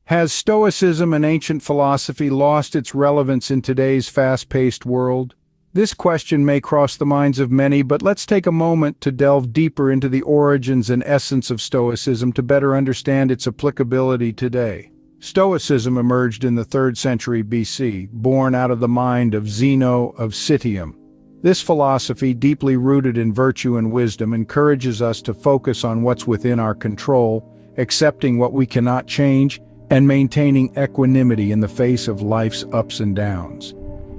Has Stoicism, an ancient philosophy, lost its relevance in today's fast-paced world? This question may cross the minds of many, but let's take a moment to delve deeper into the origins and essence of Stoicism to better understand its applicability today. Stoicism emerged in the 3rd century BC, born out of the mind of Zeno of Citium. This philosophy, deeply rooted in virtue and wisdom, encourages us to focus on what's within our control, accepting what we cannot change, and maintaining equanimity in the face of life's ups and downs.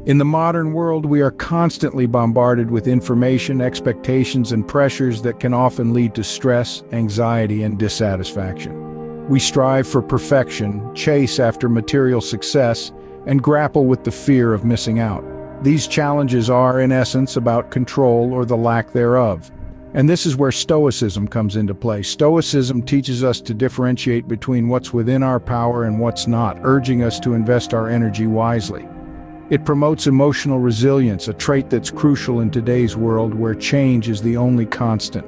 In the modern world, we are constantly bombarded with information, expectations, and pressures that can often lead to stress, anxiety, and dissatisfaction. We strive for perfection, chase after material success, and grapple with the fear of missing out. These challenges are, in essence, about control or the lack thereof. And this is where Stoicism comes into play. Stoicism teaches us to differentiate between what's within our power and what's not, urging us to invest our energy wisely. It promotes emotional resilience, a trait that's crucial in today's world where change is the only constant.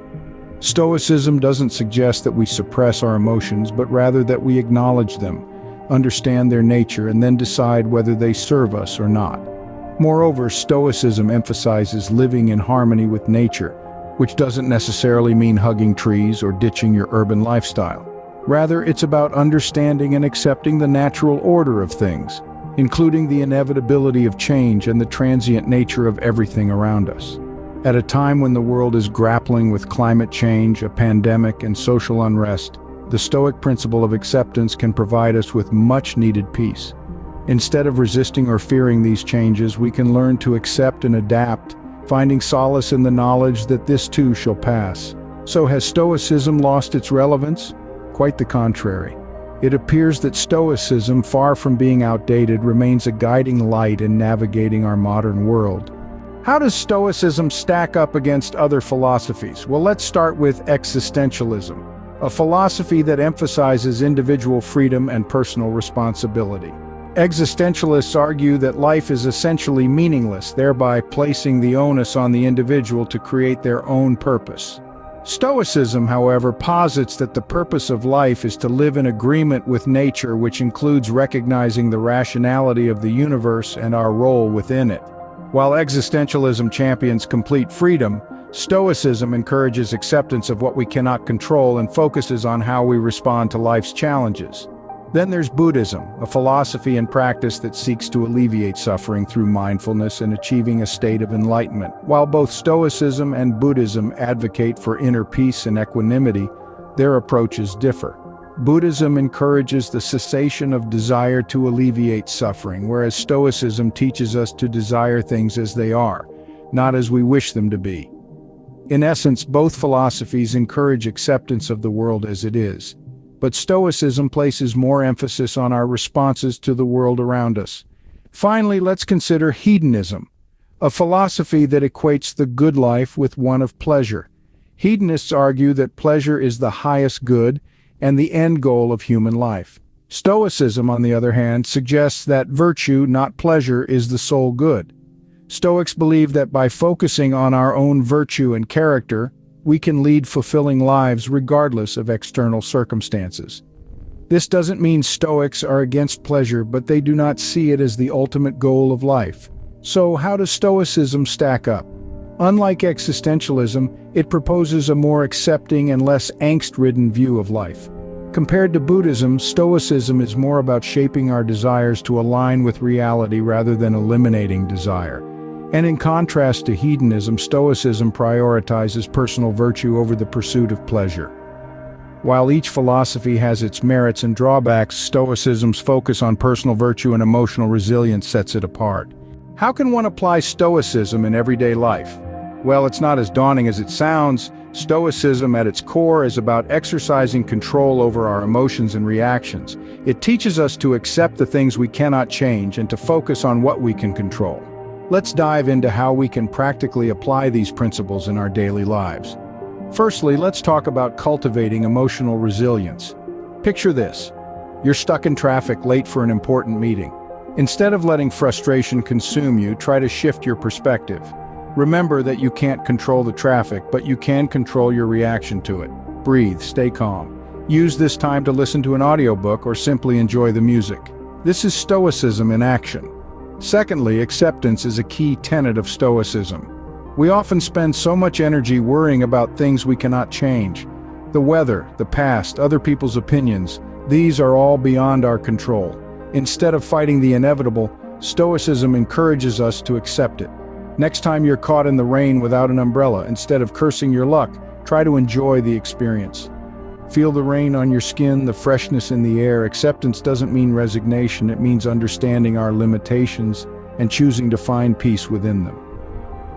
Stoicism doesn't suggest that we suppress our emotions, but rather that we acknowledge them, understand their nature, and then decide whether they serve us or not. Moreover, Stoicism emphasizes living in harmony with nature, which doesn't necessarily mean hugging trees or ditching your urban lifestyle. Rather, it's about understanding and accepting the natural order of things, including the inevitability of change and the transient nature of everything around us. At a time when the world is grappling with climate change, a pandemic, and social unrest, the Stoic principle of acceptance can provide us with much-needed peace. Instead of resisting or fearing these changes, we can learn to accept and adapt, finding solace in the knowledge that this too shall pass. So has Stoicism lost its relevance? Quite the contrary. It appears that Stoicism, far from being outdated, remains a guiding light in navigating our modern world. How does Stoicism stack up against other philosophies? Well, let's start with existentialism, a philosophy that emphasizes individual freedom and personal responsibility. Existentialists argue that life is essentially meaningless, thereby placing the onus on the individual to create their own purpose. Stoicism, however, posits that the purpose of life is to live in agreement with nature, which includes recognizing the rationality of the universe and our role within it. While existentialism champions complete freedom, Stoicism encourages acceptance of what we cannot control and focuses on how we respond to life's challenges. Then there's Buddhism, a philosophy and practice that seeks to alleviate suffering through mindfulness and achieving a state of enlightenment. While both Stoicism and Buddhism advocate for inner peace and equanimity, their approaches differ. Buddhism encourages the cessation of desire to alleviate suffering, whereas Stoicism teaches us to desire things as they are, not as we wish them to be. In essence, both philosophies encourage acceptance of the world as it is. But Stoicism places more emphasis on our responses to the world around us. Finally, let's consider hedonism, a philosophy that equates the good life with one of pleasure. Hedonists argue that pleasure is the highest good and the end goal of human life. Stoicism, on the other hand, suggests that virtue, not pleasure, is the sole good. Stoics believe that by focusing on our own virtue and character, we can lead fulfilling lives regardless of external circumstances. This doesn't mean Stoics are against pleasure, but they do not see it as the ultimate goal of life. So how does Stoicism stack up? Unlike existentialism, it proposes a more accepting and less angst-ridden view of life. Compared to Buddhism, Stoicism is more about shaping our desires to align with reality rather than eliminating desire. And in contrast to hedonism, Stoicism prioritizes personal virtue over the pursuit of pleasure. While each philosophy has its merits and drawbacks, Stoicism's focus on personal virtue and emotional resilience sets it apart. How can one apply Stoicism in everyday life? Well, it's not as daunting as it sounds. Stoicism at its core is about exercising control over our emotions and reactions. It teaches us to accept the things we cannot change and to focus on what we can control. Let's dive into how we can practically apply these principles in our daily lives. Firstly, let's talk about cultivating emotional resilience. Picture this. You're stuck in traffic, late for an important meeting. Instead of letting frustration consume you, try to shift your perspective. Remember that you can't control the traffic, but you can control your reaction to it. Breathe, stay calm, Use this time to listen to an audiobook or simply enjoy the music. This is Stoicism in action. Secondly, acceptance is a key tenet of Stoicism. We often spend so much energy worrying about things we cannot change. The weather, the past, other people's opinions, these are all beyond our control. Instead of fighting the inevitable, Stoicism encourages us to accept it. Next time you're caught in the rain without an umbrella, instead of cursing your luck, try to enjoy the experience. Feel the rain on your skin, the freshness in the air. Acceptance doesn't mean resignation, it means understanding our limitations and choosing to find peace within them.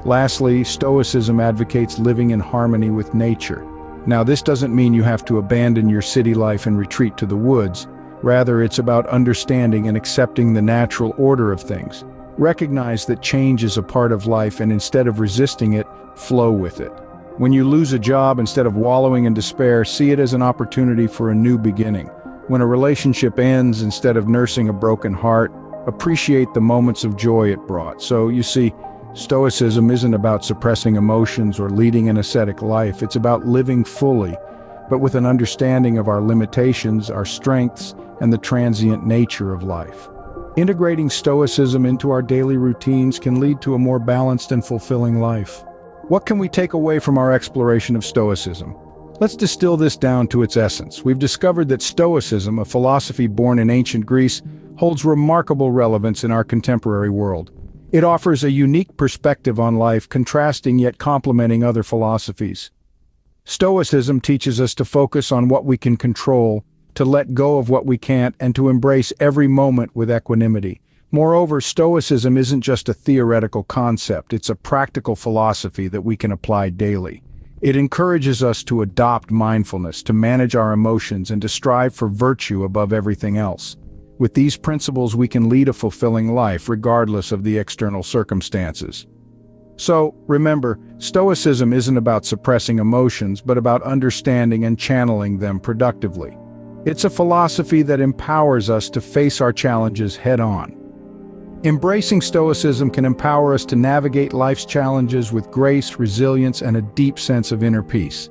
Lastly, Stoicism advocates living in harmony with nature. Now, this doesn't mean you have to abandon your city life and retreat to the woods. Rather, it's about understanding and accepting the natural order of things. Recognize that change is a part of life, and instead of resisting it, flow with it. When you lose a job, instead of wallowing in despair, see it as an opportunity for a new beginning. When a relationship ends, instead of nursing a broken heart, appreciate the moments of joy it brought. So, you see, Stoicism isn't about suppressing emotions or leading an ascetic life. It's about living fully, but with an understanding of our limitations, our strengths, and the transient nature of life. Integrating Stoicism into our daily routines can lead to a more balanced and fulfilling life. What can we take away from our exploration of Stoicism? Let's distill this down to its essence. We've discovered that Stoicism, a philosophy born in ancient Greece, holds remarkable relevance in our contemporary world. It offers a unique perspective on life, contrasting yet complementing other philosophies. Stoicism teaches us to focus on what we can control, to let go of what we can't, and to embrace every moment with equanimity. Moreover, Stoicism isn't just a theoretical concept, it's a practical philosophy that we can apply daily. It encourages us to adopt mindfulness, to manage our emotions, and to strive for virtue above everything else. With these principles, we can lead a fulfilling life, regardless of the external circumstances. So, remember, Stoicism isn't about suppressing emotions, but about understanding and channeling them productively. It's a philosophy that empowers us to face our challenges head-on. Embracing Stoicism can empower us to navigate life's challenges with grace, resilience, and a deep sense of inner peace.